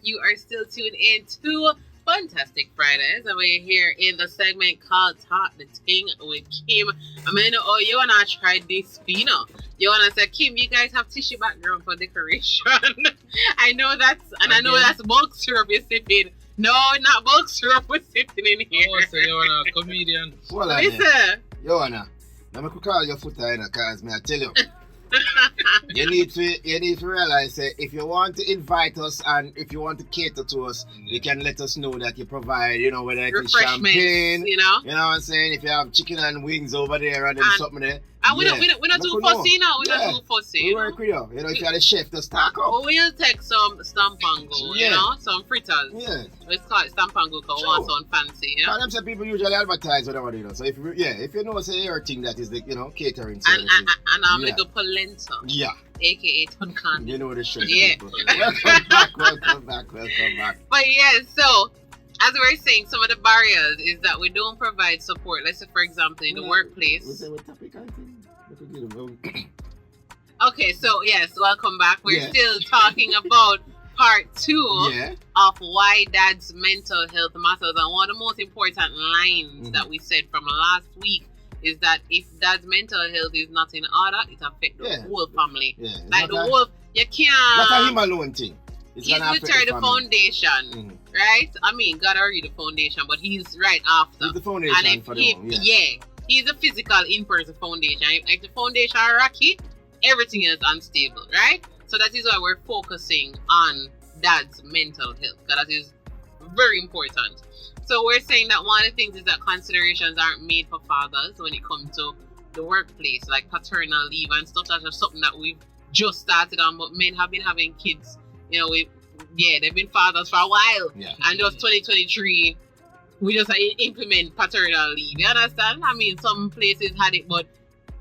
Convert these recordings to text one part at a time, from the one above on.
You are still tuned in to Funtastic Fridays, and we're here in the segment called Talk the Ting with Kim. I mean, oh, you wanna try this pino? You wanna say, Kim, you guys have tissue background for decoration? I know that's bulk syrup you're sipping. No, not bulk syrup we're sipping in here. Oh, so you wanna comedian? Well, listen. You wanna? Let me call your foot in because I tell you. you need to realize that if you want to invite us and if you want to cater to us, you can let us know that you provide, whether it's champagne, you know what I'm saying, if you have chicken and wings over there and something there. And we're not too fussy now. We're not too fussy. We work with you. If you're the chef, just talk up. We'll take some stampango, some fritters. Yeah. Let's call it stampango because we want something fancy. And them some people usually advertise whatever they do. So if you know say your thing that is the catering services. And I'm like a polenta. Yeah. AKA Tonkan. You know the show. Yeah. Welcome back. But yeah, so as we were saying, some of the barriers is that we don't provide support. Let's say, for example, in the workplace. Okay, so yes, welcome back. We're still talking about part 2 of why dad's mental health matters. And one of the most important lines that we said from last week is that if dad's mental health is not in order, it affects the whole family. Yeah. Like the whole, you can't. Not a him alone thing. He's literally the foundation, right? I mean, God already the foundation, but he's right after. He's the foundation for the home, he's the physical in-person foundation. If the foundation are rocky, everything is unstable, right? So that is why we're focusing on dad's mental health, because that is very important. So we're saying that one of the things is that considerations aren't made for fathers when it comes to the workplace, like paternal leave and stuff. That's something that we've just started on, but men have been having kids. They've been fathers for a while. Yeah. And just 2023, we just implement paternal leave. You understand? I mean, some places had it, but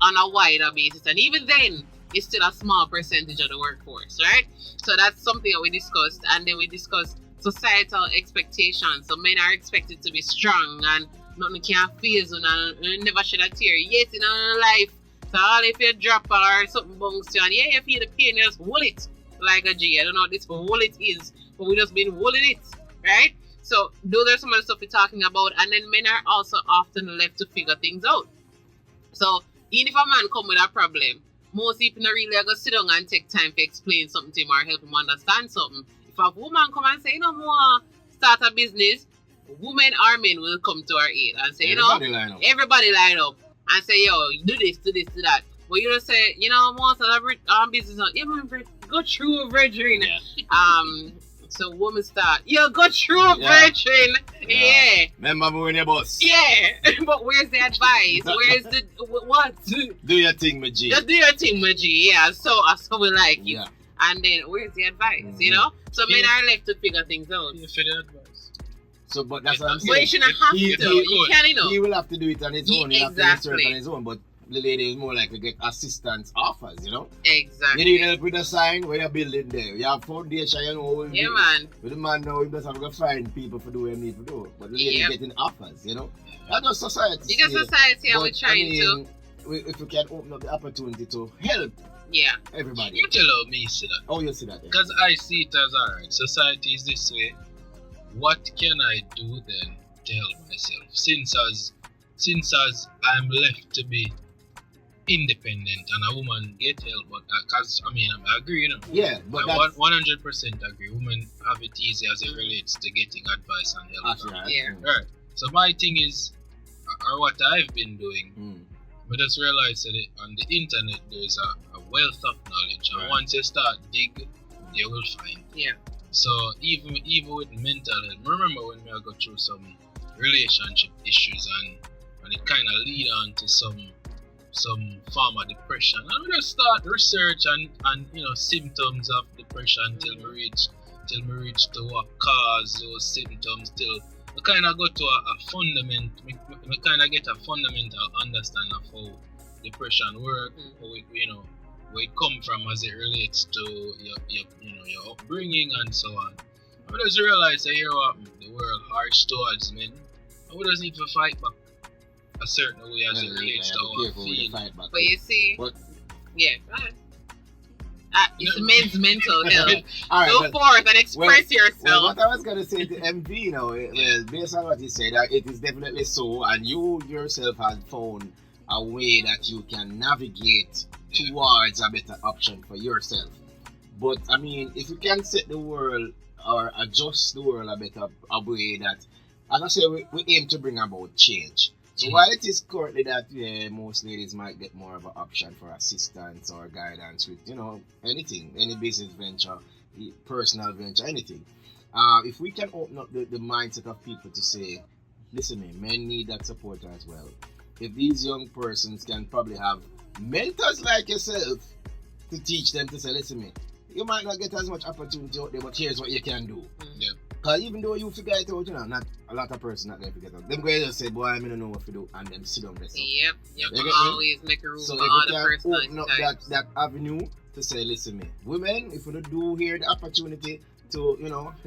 on a wider basis. And even then, it's still a small percentage of the workforce, right? So that's something that we discussed. And then we discussed societal expectations. So men are expected to be strong and nothing can phase them and never shed a tear. Yes, in our life. So all if you drop or something bungs you and you feel the pain, you just hold it. Like a G. I don't know what this wallet is, but we just been holding it, right? So those are some of the stuff we're talking about. And then men are also often left to figure things out. So even if a man come with a problem, most people not really going to sit down and take time to explain something to him or help him understand something. If a woman come and say, more start a business, women or men will come to our aid and say, everybody line up and say, yo, do this, do that. But you just say, most of the business, go through, virgin. Yeah. So women start, go through, virgin. Yeah. Remember me when your boss. Yeah. But where's the advice? Where's the, what? Do your thing, my G. Just do your thing, my G. Yeah. So we like you. Yeah. And then where's the advice, So men are left to figure things out. You figure the advice. So, but that's what I'm saying. But you shouldn't have to. You can't, He will have to do it on his own. He have to research on his own, but the lady is more likely to get assistance offers, Exactly. You need help with the sign when you're building there. You have foundation, man. With the man now, he doesn't have to find people to do what he need to do. But the lady getting offers, That's just society. It's just society and we're trying to. If we can open up the opportunity to help everybody. You tell me see that. Oh, you see that. Because I see it as alright. Society is this way. What can I do then to help myself? Since as I'm left to be independent and a woman get help, but because I agree, Yeah, but I 100% agree. Women have it easy as it relates to getting advice and help. That's right. Yeah. Right. So my thing is, or what I've been doing, I just realized that on the internet there's a wealth of knowledge, and once you start dig, you will find. Yeah. So even with mental health, remember when I go through some relationship issues and it kind of lead on to some form of depression, and we just start research and symptoms of depression till we reach to what cause those symptoms, till we kind of go to a fundament. We kind of get a fundamental understanding of how depression works, where it come from as it relates to your upbringing and so on. I just realize that the world harsh towards men, and we just need to fight back a certain way as it relates to our feeling. But you see, go ahead. It's men's mental health. All right, Go but- forth and express Well, yourself. what I was going to say to MV now, well, based on what he said, it is definitely so, and you yourself have found a way that you can navigate towards a better option for yourself. But I mean, if you can set the world or adjust the world a way that, as I say, we aim to bring about change. So while it is currently that most ladies might get more of an option for assistance or guidance with, anything, any business venture, personal venture, anything. If we can open up the mindset of people to say, listen, men need that support as well. If these young persons can probably have mentors like yourself to teach them to say, listen, you might not get as much opportunity out there, but here's what you can do. Yeah. Because even though you figure it out, not a lot of persons not going to figure it out. Them guys just say, boy, I don't know what to do, and them sit down there. Yep, you You can get me? always make a room So for if other you can open personalities. up that avenue to say, listen, women, if you do hear the opportunity to,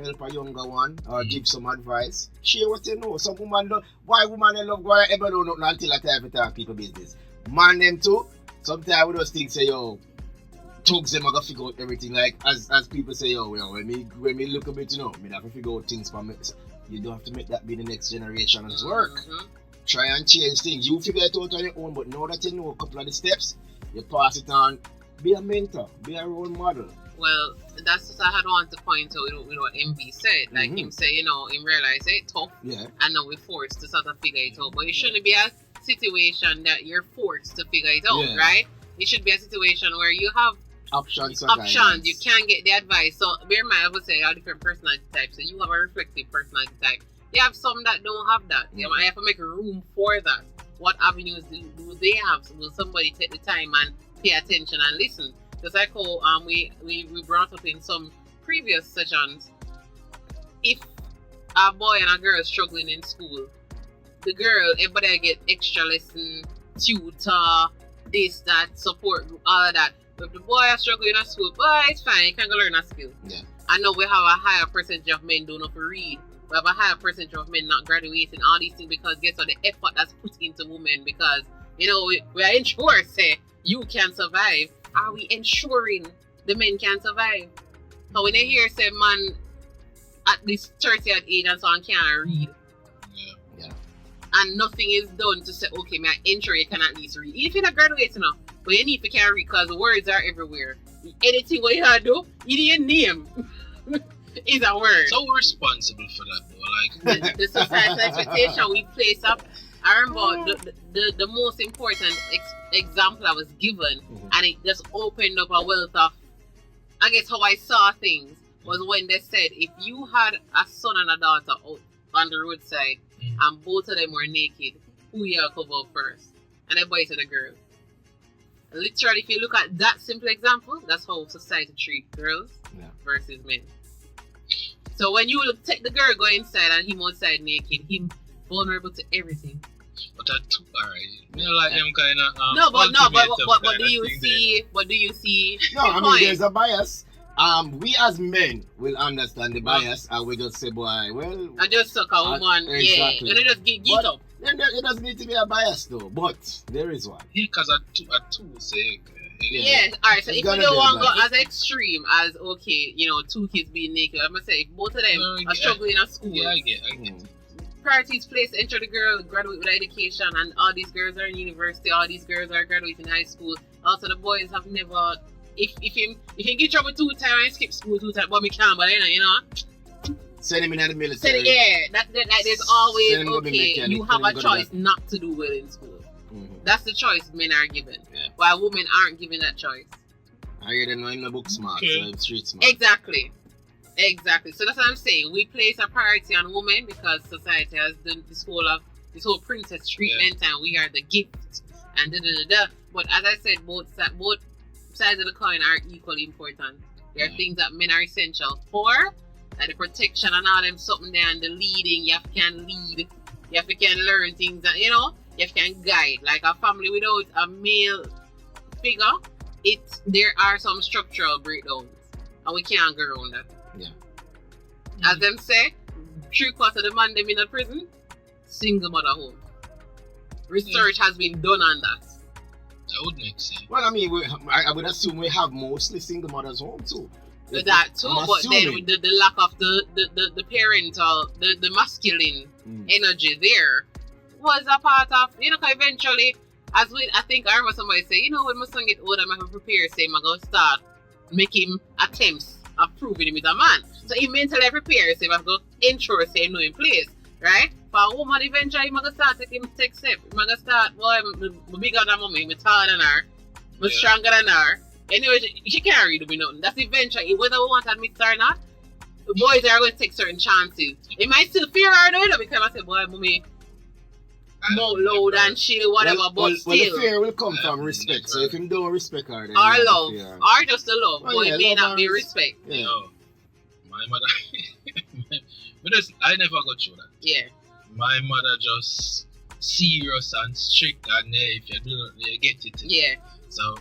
help a younger one or give some advice, share what you know. Some women don't, why women they love go ever know nothing until I time to talk people business. Man them too, sometimes we just think say, thugs them are gonna figure out everything, like as people say, when me look a bit, me have to figure out things for me. You don't have to make that be the next generation's work. Try and change things. You figure it out on your own, but now that you know a couple of the steps, you pass it on. Be a mentor, be a role model. Well, that's what I had wanted to point out with what MV said. Like him say, him realize it's tough, Yeah. and now we're forced to sort of figure it out. But it shouldn't be a situation that you're forced to figure it out, Yeah. right? It should be a situation where you have Options. you can get the advice. So bear in mind, I would say are different personality types. So you have a reflective personality type. You have some that don't have that. You have to make room for that. What avenues do they have? So will somebody take the time and pay attention and listen? Just like how we brought up in some previous sessions, if a boy and a girl is struggling in school, the girl, everybody get extra lesson, tutor, this, that, support, all of that. If the boy is struggling in school, boy, it's fine, you can go learn a skill. Yeah. I know we have a higher percentage of men don't know how to read. We have a higher percentage of men not graduating, all these things, because guess what, the effort that's put into women, because, we are ensured, say, you can survive. Are we ensuring the men can survive? So when they hear, say, man, at this 30 at age and so on can't read, Yeah. and nothing is done to say, okay, may I ensure you can at least read. Even if you're not graduating now, but you need to can read because the words are everywhere. Anything what you have to do, your name is a word. So we're responsible for that, though. Like The societal expectation we place up. I remember the most important example I was given, and it just opened up a wealth of, I guess, how I saw things was when they said if you had a son and a daughter out on the roadside and both of them were naked, who you cover up first? And the boy said the girl. Literally, if you look at that simple example, that's how society treats girls versus men. So when you take the girl go inside and him outside naked, him vulnerable to everything. But that too, alright. Like them kind of but do you see? No, I mean there's a bias. We as men will understand the bias, and we just say, boy, well, I just suck a woman, exactly. and they just get up. It doesn't need to be a bias though, but there is one. Yeah, because I too say. Yes, alright, so It's if gonna we don't be want to a go as extreme as, okay, 2 kids being naked, I'm going to say, if both of them are struggling at school, I get it. priorities placed to enter the girl, graduate with education, and all these girls are in university, all these girls are graduating high school. Also, the boys have never, if he get trouble 2 times and skip school 2 times, but me can't, but send him in the military. That there's always, Send him go be okay, mechanic, you have send him a go choice to not to do well in school. That's the choice men are given, Yeah. while women aren't given that choice. I hear them know him the book smart, so I'm street smart. Exactly. So that's what I'm saying. We place a priority on women because society has done this whole princess treatment, and we are the gift and But as I said, both sides of the coin are equally important. There are things that men are essential for, like the protection and all them something there, and the leading. You have to can lead. You have to can learn things that you have to can guide. Like a family without a male figure, there are some structural breakdowns, and we can't go around that. As them say, 3/4 of the man them in a prison, single mother home. Research has been done on that. That would make sense. Well, I mean, I would assume we have mostly single mothers home too. That too, I'm but then assuming. with the lack of the parental, the masculine energy there was a part of, 'cause eventually, I remember somebody say, when my son get older, I'm going to prepare, say, I'm going to start making attempts of proving him is a man. So he mentally prepares, say, I'm going to ensure, say, know in place, right? For a woman, eventually, I'm going to start taking steps. I'm going to start, I'm bigger than mommy, I'm taller than her, I'm stronger than her. Anyway, she can't read me nothing. That's eventually, whether we want to admit it or not, the boys are going to take certain chances. They might still fear her though, because I say, boy, mommy, more loud and chill, whatever, but still. Well, the fear will come from respect. So if you don't respect her, then or love, or just the love, but it may not be respect. Yeah. My mother, I never got through that. Yeah. My mother just serious and strict, and if you do not, you get it. Yeah. So,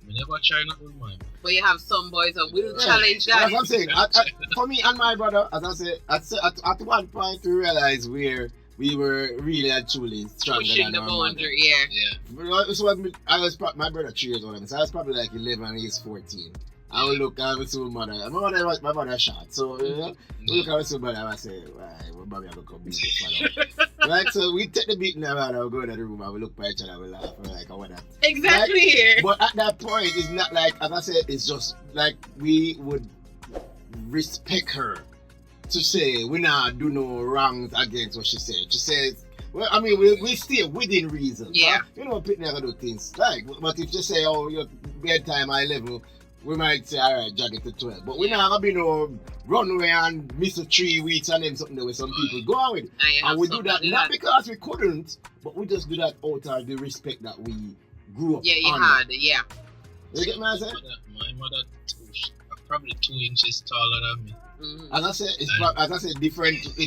we never try not with mine. But you have some boys that will challenge that. That's what I'm saying. For me and my brother, as I said, at one point we realized we were really and truly stronger pushing than the our boundary, yeah. So my brother 3 years older, so I was probably like 11 and he's 14. I would look at my soul mother. My mother shot. So we look at my soul mother and I say, right, my mommy I'm gonna come beat this father. Right, so we take the beating around and we go in the room and we look at each other and we laugh and we're like, I want that. Exactly here. But at that point, it's not like, as I said, it's just like we would respect her to say we not do no wrongs against what she said. She says, well, I mean, we stay within reason. Yeah. People never do things like, but if you say, oh, your bedtime at 11, we might say, all right, drag it to 12. But we're not going to be no runway and miss a 3 weeks and then something that way some people go on with. And we do that not because we couldn't, but we just do that out of the respect that we grew up Yeah, you under. had, yeah. You get what I'm saying? My mother, probably 2 inches taller than me. Mm-hmm. As I said,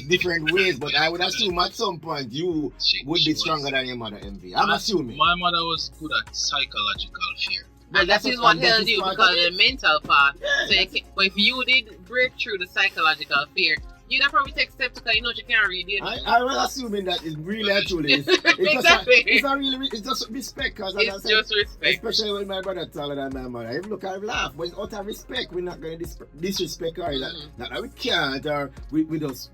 different ways, but I would assume at some point you would be stronger than your mother, MV. I'm assuming. My mother was good at psychological fear. And that is what held you because of the mental part. Yeah, so but if you did break through the psychological fear, you'd have probably take steps because you can't read it. I was assuming that it's really actually Exactly. It's just respect. Cause it's just respect. Especially when my brother taller than my mother. If look, I laugh, but it's out of respect. We're not going to disrespect her. Not that we can't, or we just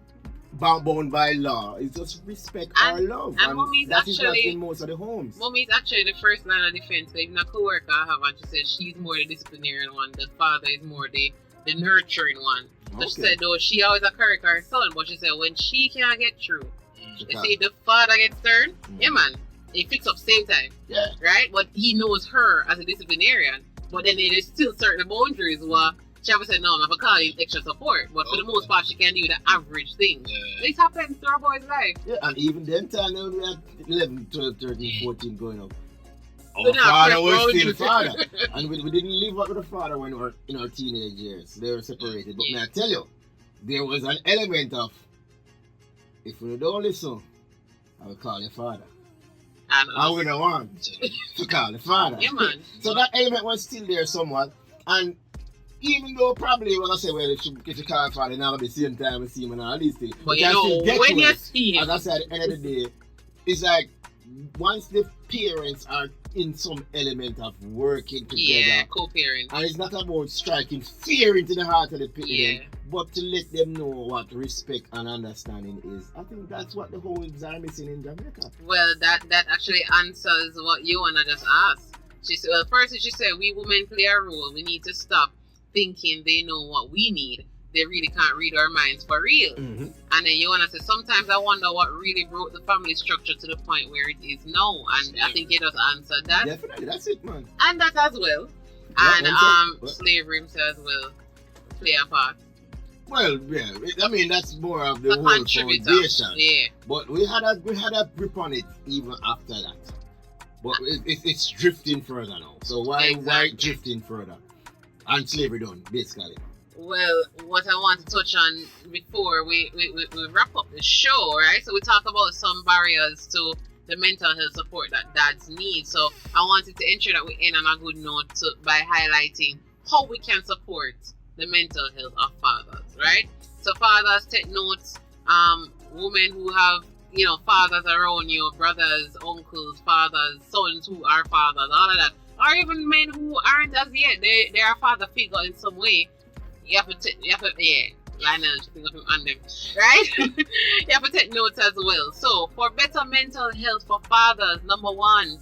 bound by law. It's just respect our love. And mommy's that is actually in most of the homes. Mommy's actually the first line of defense. Even a co-worker I have, and she said she's more the disciplinarian one. The father is more the nurturing one. So she said, though, she always encouraged her son, but she said when she can't get through, you see, the father gets turned, yeah, man, he picks up same time, right? But he knows her as a disciplinarian, but then there's still certain boundaries where she ever said, no, I'm going to call you extra support, but for the most part, she can do the average thing. This happens to our boy's life. Yeah, and even then time, we had 11, 12, 13, 14 going up. Our father was still father. And we didn't live up with the father when we were in our teenage years. They were separated. But may I tell you, there was an element of, if we don't listen, I will call your father. And we don't want to call the father. Yeah, man. So that element was still there somewhat. And even though probably when I say, well, if you call your father, now at the same time we see him and all these things. But you know, when you see him, as I said, at the end of the day, it's like once the parents are in some element of working together, co-parent, and it's not about striking fear into the heart of the parent, but to let them know what respect and understanding is. I think that's what the homes are missing in Jamaica. Well, that actually answers what Joanna just asked. She said, well, first she said, we women play a role. We need to stop thinking they know what we need. They really can't read our minds for real. Mm-hmm. And then Joanna said, sometimes I wonder what really broke the family structure to the point where it is now. And I think it does answer that. Definitely, that's it, man. And that as well. And slavery himself as well play a part. Well, yeah, I mean that's more of the whole foundation. Yeah. But we had a grip on it even after that. But it's drifting further now. So why drifting further? And slavery done, basically. Well, what I want to touch on before we wrap up the show, right? So we talk about some barriers to the mental health support that dads need. So I wanted to ensure that we end on a good note by highlighting how we can support the mental health of fathers, right? So fathers, take notes. Women who have fathers around you, brothers, uncles, fathers, sons who are fathers, all of that. Or even men who aren't as yet, they are father figure in some way. You have to Lionel, think of him on them, right? You have to take notes as well. So, for better mental health for fathers, number 1,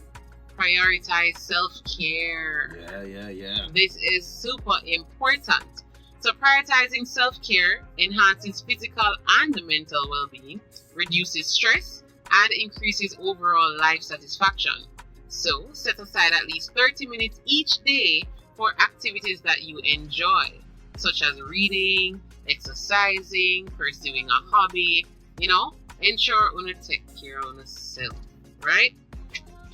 prioritize self-care. Yeah. This is super important. So, prioritizing self-care enhances physical and mental well-being, reduces stress, and increases overall life satisfaction. So, set aside at least 30 minutes each day for activities that you enjoy, such as reading, exercising, pursuing a hobby. Ensure you take care of yourself, right?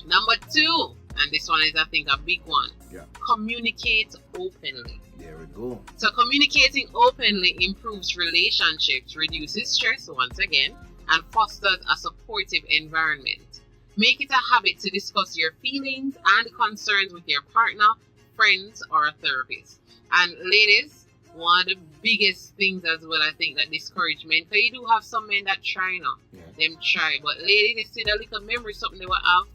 Number 2, and this one is, I think, a big one. Yeah. Communicate openly. There we go. So communicating openly improves relationships, reduces stress once again, and fosters a supportive environment. Make it a habit to discuss your feelings and concerns with your partner, friends, or a therapist. And ladies, one of the biggest things as well, I think, that discourage men, because you do have some men that try now. Yeah. Them try. But ladies, they see the little memory, something they will have,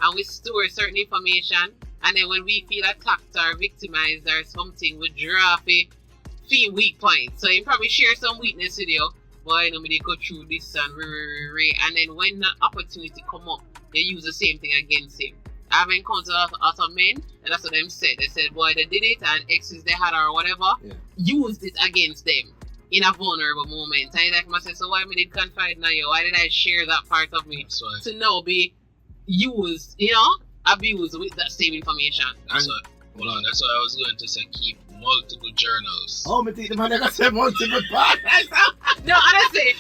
and we store certain information, and then when we feel attacked or victimized or something, we drop it, feel weak points. So he probably share some weakness with you, boy, they go through this and then when the opportunity come up, they use the same thing against him. I've encountered other men, and that's what them said. They said, boy, they did it, and exes they had or whatever, used it against them in a vulnerable moment. And like myself, so why me did confide in you? Why did I share that part of me to now be used, abused with that same information? That's why I was going to say keep multiple journals. Oh, me think the man that said multiple parts. No, honestly,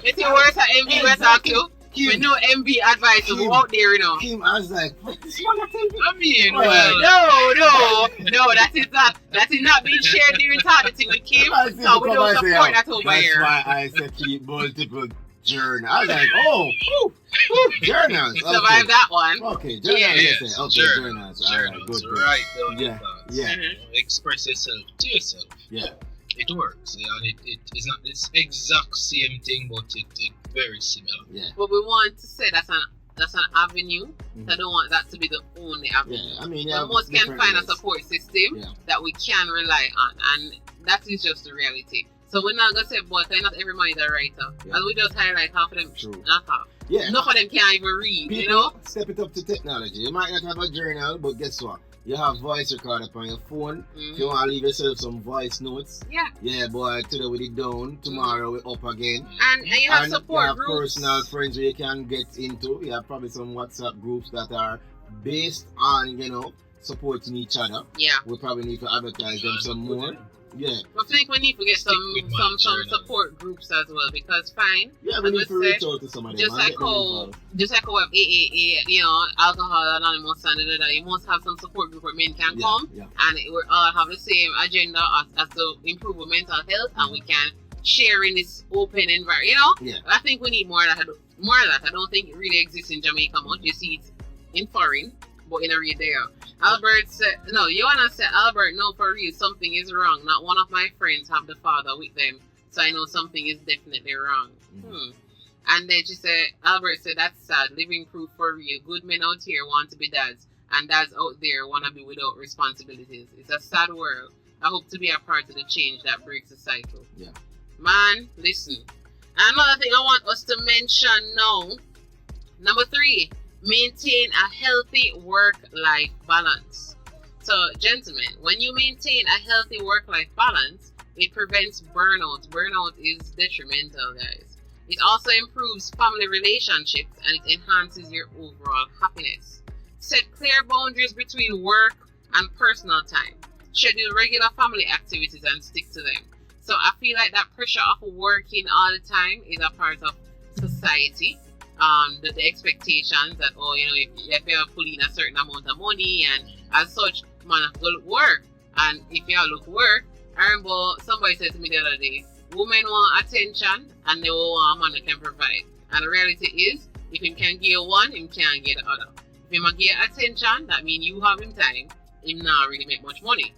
it's worse at MB we talk to. With no MB advice out there, Kim, I was like, what this one? I mean, no, that is not being shared during targeting with Kim. So we don't support that over here. That's why I said keep multiple journals. I was like, journals. Okay. Survive that one. Okay, journals. Yes, Okay, journals. All right, good. Right down Yeah, yeah. Express yourself to yourself. Yeah. It works, and it's not this exact same thing, but it's very similar. Yeah. But we want to say that's an avenue. Mm-hmm. I don't want that to be the only avenue. Yeah, I mean, most can find a support system that we can rely on, and that is just the reality. So we're not gonna say, boy, not every man is a writer, and we just highlight half of them. True. Not half. Yeah. Enough of them can't even read. People step it up to technology. You might not have a journal, but guess what? You have voice recorder on your phone. If you want to leave yourself some voice notes. Yeah. Yeah, boy, today we did down. Tomorrow we up again. And you have support groups. You have personal friends where you can get into. You have probably some WhatsApp groups that are based on, supporting each other. Yeah. We probably need to advertise them some more. Yeah. I think we need to get some support groups as well, because fine. Yeah, we need to reach out to somebody. Just like how we have AAA, Alcohol Anonymous, and you must have some support group where men can come, and we all have the same agenda as to improve our mental health, and we can share in this open environment. Yeah. I think we need more of that. I don't think it really exists in Jamaica much. You see it in foreign, but in a real there. Albert said, no, Joanna said, Albert, no, for real, something is wrong. Not one of my friends have the father with them, so I know something is definitely wrong. And then she said, Albert said, that's sad. Living proof for real. Good men out here want to be dads, and dads out there want to be without responsibilities. It's a sad world. I hope to be a part of the change that breaks the cycle. Yeah. Man, listen. Another thing I want us to mention now, number 3. Maintain a healthy work-life balance. So, gentlemen, when you maintain a healthy work-life balance, it prevents burnout. Burnout is detrimental, guys. It also improves family relationships, and it enhances your overall happiness. Set clear boundaries between work and personal time. Schedule regular family activities and stick to them. So I feel like that pressure of working all the time is a part of society. The expectations that, if you're pulling a certain amount of money, and as such, man, have to look work. And if you look work, I remember somebody said to me the other day, women want attention and they want a man that can provide. And the reality is, if he can give one, he can't get the other. If he get attention, that means you have him time, he not really make much money,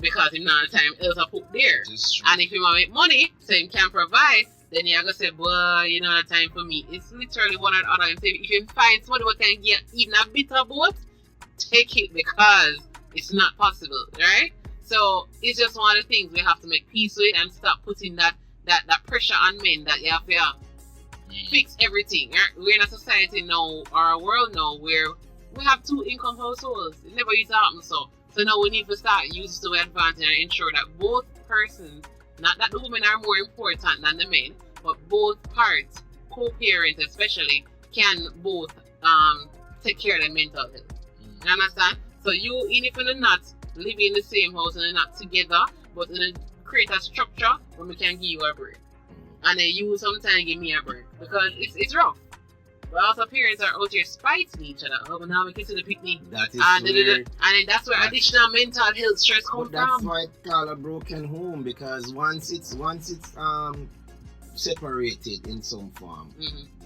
because he not time else to put there. And if he want make money, so he can provide, then you're gonna say, boy, you know, time for me. It's literally one or the other. If you find somebody who can get even a bit of both, take it because it's not possible, right? So it's just one of the things we have to make peace with and stop putting that pressure on men that you have to fix everything. Right? We're in a society now, or a world now, where we have 2 income households. It never used to happen. So now we need to start using the advantage and ensure that both persons, not that the women are more important than the men, but both parts, co-parents especially, can both take care of their mental health. You understand? So you, even if you're not living in the same house and you're not together, but create a structure where we can give you a break. And then you sometimes give me a break. Because it's rough. But also parents are out here spiting each other. Oh, but now we can see the picnic. That is and weird. then that's where additional mental health stress comes from. That's why it's called a broken home, because once it's separated in some form,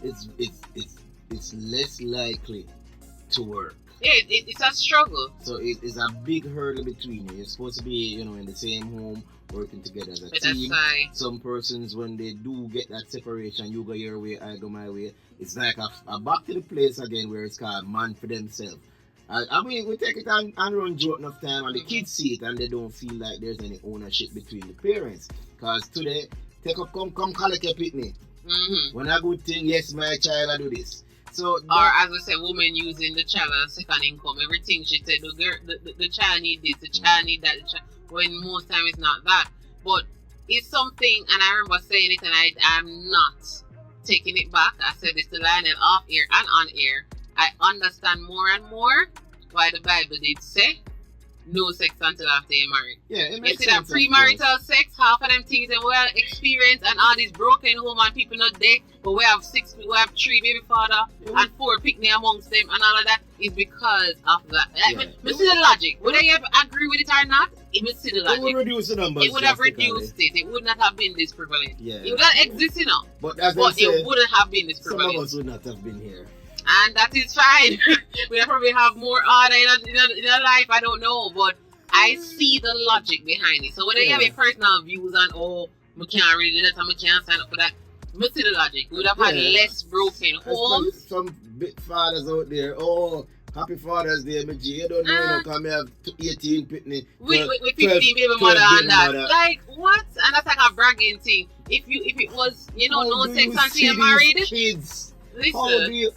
it's less likely to work. Yeah, it's a struggle. So it's a big hurdle between you. You're supposed to be, in the same home, working together as a team. Some persons, when they do get that separation, you go your way, I go my way. It's like a back to the place again where it's called man for themselves. I mean, we take it and run joke enough time, and the kids see it, and they don't feel like there's any ownership between the parents. Because today, come collect your picnic. When I good thing, yes, my child, I do this. So, or as we say, women using the child as second income. Everything she said, the child need this, the child need that. When most time it's not that. But it's something, and I remember saying it, and I'm not taking it back. I said this to Lionel off air and on air. I understand more and more why the Bible did say no sex until after you're married. Yeah, it makes sense. You see that premarital sex, half of them things that we have experienced, and all these broken home and people not there, but we have 3 baby father and 4 picnic amongst them, and all of that is because of that. We see the logic. Whether you agree with it or not, it would see the logic. It would reduce the numbers. It would have reduced it. It would not have been this prevalent. Yeah. It would not exist enough. But it wouldn't have been this prevalent. Some of us would not have been here. And that is fine. We probably have more order in our life, I don't know, but I see the logic behind it. So whether you have your personal views on, we can't really do that and we can't sign up for that, we see the logic. We would have had less broken homes. Some big fathers out there, happy Father's Day, you don't know, come have 18 picnic. With 15 baby mother and that. Like, what? And that's like a bragging thing. If it was, no sex until you're married. Kids? Listen. How do you,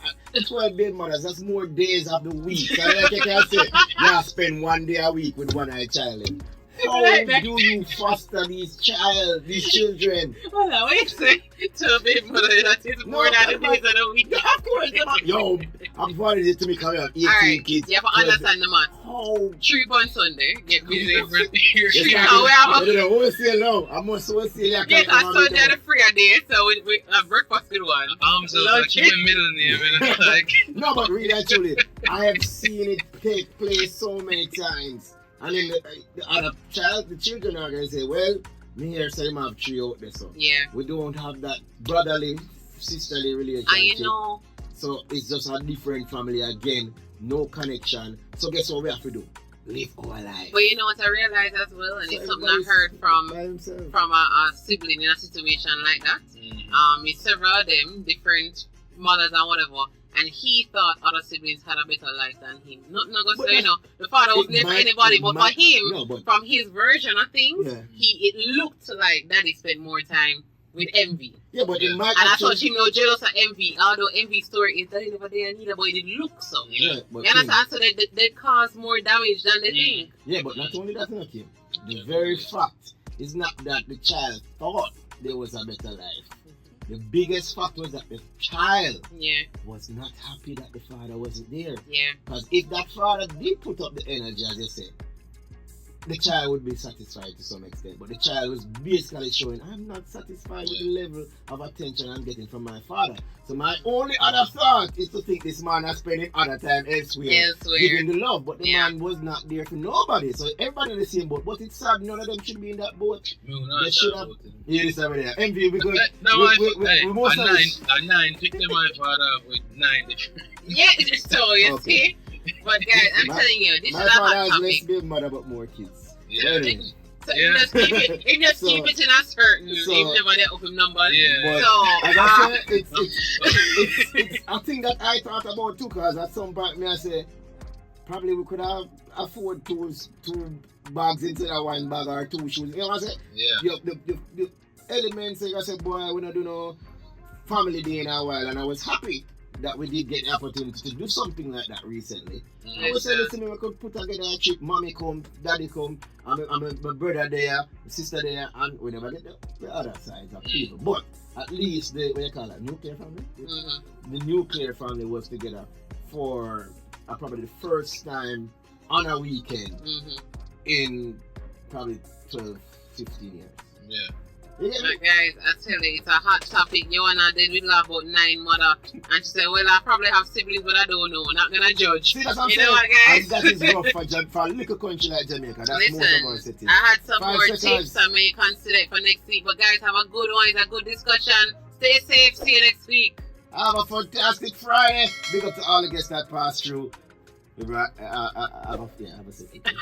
12 baby mothers, that's more days of the week. So like you can say, you spend 1 day a week with one eye child. How do you foster these children? Well, now wait a second. 12 baby mothers, that is more than the days of the week. Of course. Yo, I'm funny it to me coming out 18 kids. You have to understand the math. How? 3 on Sunday, get busy. I don't know, what we say now? I must say that. Yes, on Sunday the free day, so we have breakfast with one. So like you the middle name, like. No, but really actually, I have seen it take place so many times. And then the children are going to say, well, me here say I have 3 out there, so we don't have that brotherly, sisterly relationship. So it's just a different family again, no connection. So guess what we have to do? Live our life. But you know what I realized as well, and it's something I heard from a sibling in a situation like that. It's several of them, different mothers and whatever. And he thought other siblings had a better life than him. Not going to say, the father was never anybody, but for him, from his version of things, it looked like daddy spent more time with envy. Yeah, but it might. And I thought him jealous of envy, although envy story is daddy never there neither, but it didn't look so. Yeah, but you understand? So they cause more damage than they think. Yeah, but not only that, not him. The very fact is not that the child thought there was a better life. The biggest fact was that the child was not happy that the father wasn't there. Yeah. Because if that father did put up the energy, as you said, the child would be satisfied to some extent. But the child was basically showing, I'm not satisfied with the level of attention I'm getting from my father. So my only other thought is to think this man is spending other time elsewhere. Giving the love. But the man was not there for nobody. So everybody in the same boat. But it's sad none of them should be in that boat. No, they should have. Yeah, this over there. Envy because we most a 9 picked my father up with 9 different. Yeah, so you see. But guys, I'm telling you, this is a hot topic. My father has less baby mother but more kids. Yeah. So Yeah. if just keep it in a certain, So- if never let up him numbers. Yeah. But So, as I say, it's a thing that I thought about too, because at some point, I say, probably we could have afford two bags instead of one bag or two shoes. You know what I'm saying? Yeah. The elements, like I said, boy, we don't do no family day in a while, and I was happy that we did get the opportunity to do something like that recently. I was saying, listen, we could put together a trip, mommy come, daddy come, and my brother there, my sister there, and we never get the other side of people. But at least the, what you call it, nuclear family? The nuclear family was together for probably the first time on a weekend in probably 12, 15 years. Yeah. You get me? But guys, I tell you, it's a hot topic. You and I did with laugh about 9 mother. And she said, well, I probably have siblings, but I don't know. Not gonna judge. See, that's what I'm You saying. know what, guys? And that is rough for a little country like Jamaica. That's most of our Listen, cities. I had some 5 more seconds. tips I may consider it for next week. But guys, have a good one. It's a good discussion. Stay safe. See you next week. Have a fantastic Friday. Big up to all the guests that passed through. Have a safe weekend.